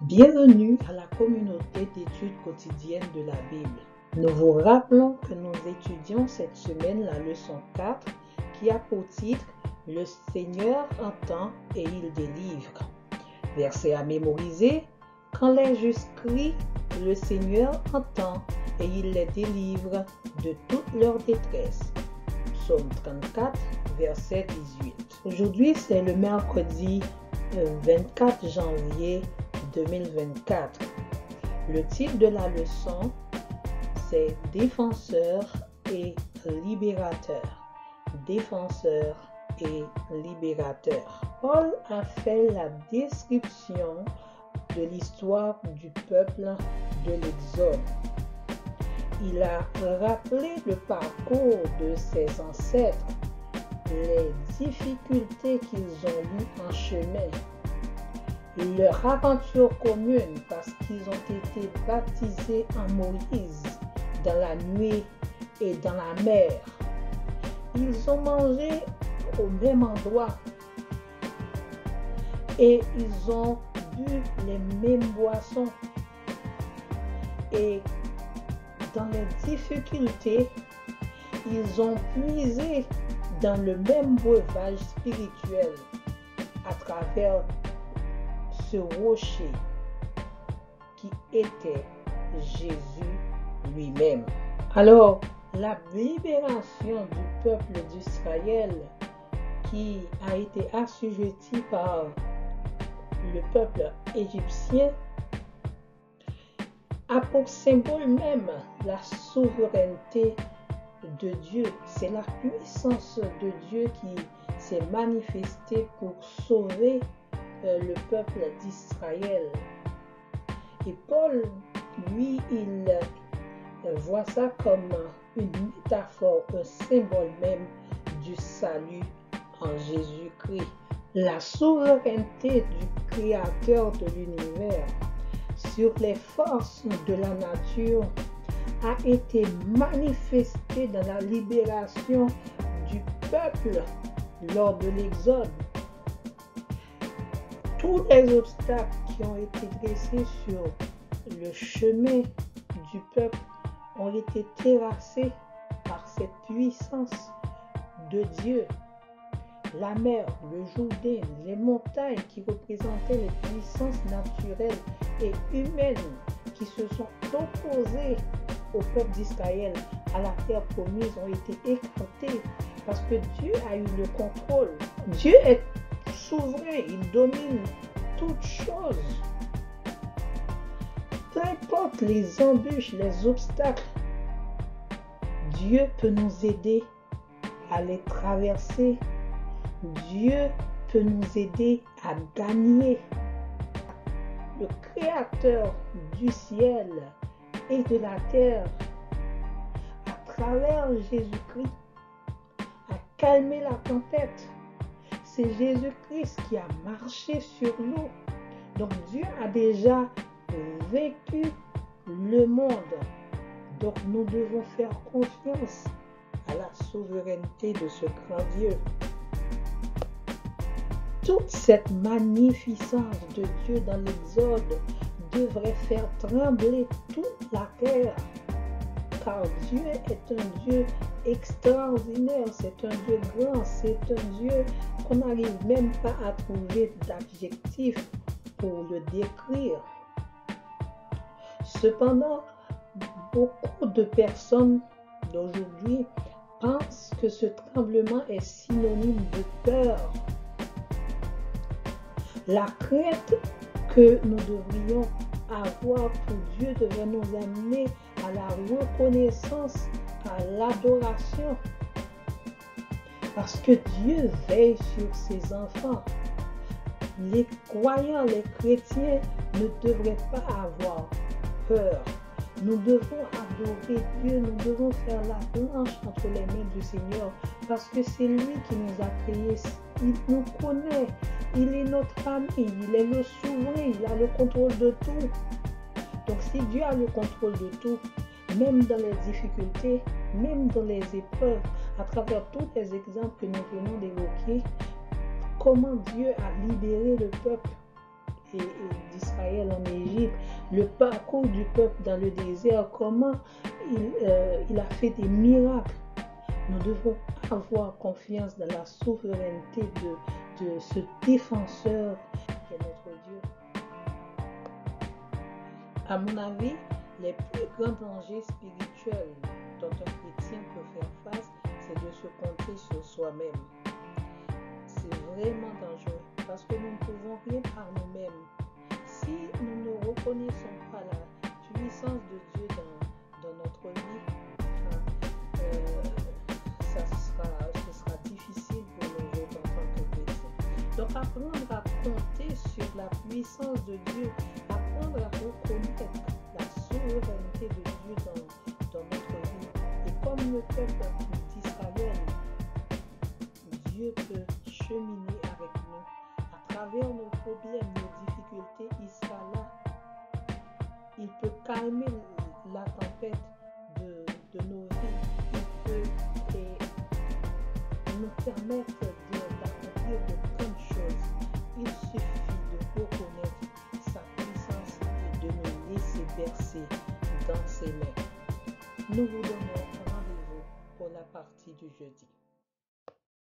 Bienvenue à la communauté d'études quotidiennes de la Bible. Nous vous rappelons que nous étudions cette semaine la leçon 4 qui a pour titre « Le Seigneur entend et il délivre ». Verset à mémoriser, « Quand les justes crient, le Seigneur entend et il les délivre de toute leur détresse ». Psaume 34, verset 18. Aujourd'hui, c'est le mercredi 24 janvier 2024. Le titre de la leçon, c'est Défenseur et libérateur. Défenseur et libérateur. Paul a fait la description de l'histoire du peuple de l'Exode. Il a rappelé le parcours de ses ancêtres, les difficultés qu'ils ont eues en chemin, leur aventure commune parce qu'ils ont été baptisés en Moïse dans la nuée et dans la mer. Ils ont mangé au même endroit et ils ont bu les mêmes boissons. Et dans les difficultés, ils ont puisé dans le même breuvage spirituel à travers ce rocher qui était Jésus lui-même. Alors, la libération du peuple d'Israël qui a été assujetti par le peuple égyptien a pour symbole même la souveraineté de Dieu. C'est la puissance de Dieu qui s'est manifestée pour sauver le peuple d'Israël. Et Paul, lui, il voit ça comme une métaphore, un symbole même du salut en Jésus-Christ. La souveraineté du Créateur de l'univers sur les forces de la nature a été manifestée dans la libération du peuple lors de l'Exode. Tous les obstacles qui ont été dressés sur le chemin du peuple ont été terrassés par cette puissance de Dieu. La mer, le Jourdain, les montagnes qui représentaient les puissances naturelles et humaines qui se sont opposées au peuple d'Israël à la terre promise ont été écartées parce que Dieu a eu le contrôle. Dieu est souverain, il domine toutes choses. Peu importe les embûches, les obstacles, Dieu peut nous aider à les traverser. Dieu peut nous aider à gagner. Le Créateur du ciel et de la terre, à travers Jésus-Christ, a calmé la tempête. C'est Jésus-Christ qui a marché sur l'eau. Donc Dieu a déjà vaincu le monde. Donc nous devons faire confiance à la souveraineté de ce grand Dieu. Toute cette magnificence de Dieu dans l'Exode devrait faire trembler toute la terre. Car Dieu est un Dieu extraordinaire, c'est un Dieu grand, c'est un Dieu qu'on n'arrive même pas à trouver d'adjectif pour le décrire. Cependant, beaucoup de personnes d'aujourd'hui pensent que ce tremblement est synonyme de peur. La crainte que nous devrions avoir pour Dieu devrait nous amener à la reconnaissance, à l'adoration. Parce que Dieu veille sur ses enfants. Les croyants, les chrétiens ne devraient pas avoir peur. Nous devons adorer Dieu, nous devons faire la planche entre les mains du Seigneur parce que c'est lui qui nous a créés. Il nous connaît, il est notre ami, il est le souverain, il a le contrôle de tout. Donc si Dieu a le contrôle de tout, même dans les difficultés, même dans les épreuves, à travers tous les exemples que nous venons d'évoquer, comment Dieu a libéré le peuple d'Israël d'Israël en Égypte, le parcours du peuple dans le désert, comment il a fait des miracles. Nous devons avoir confiance dans la souveraineté de ce défenseur qui est notre Dieu. À mon avis, les plus grands dangers spirituels dont un chrétien peut faire face, c'est de se compter sur soi-même. C'est vraiment dangereux parce que nous ne pouvons rien par nous-mêmes. Si nous ne reconnaissons pas la puissance de Dieu dans notre vie, ce sera difficile pour nous autres en tant que chrétiens. Donc apprendre à compter sur la puissance de Dieu, apprendre à reconnaître la souveraineté de Dieu dans notre vie. Et comme le peuple d'Israël, Dieu peut cheminer avec nous à travers nos problèmes, nos difficultés. Il sera là. Il peut calmer la tempête de nos vies. Il peut nous permettre d'accomplir de grandes choses. Il suffit de reconnaître sa puissance et de nous laisser bercer dans ses mains. Nous vous donnons rendez-vous pour la partie du jeudi.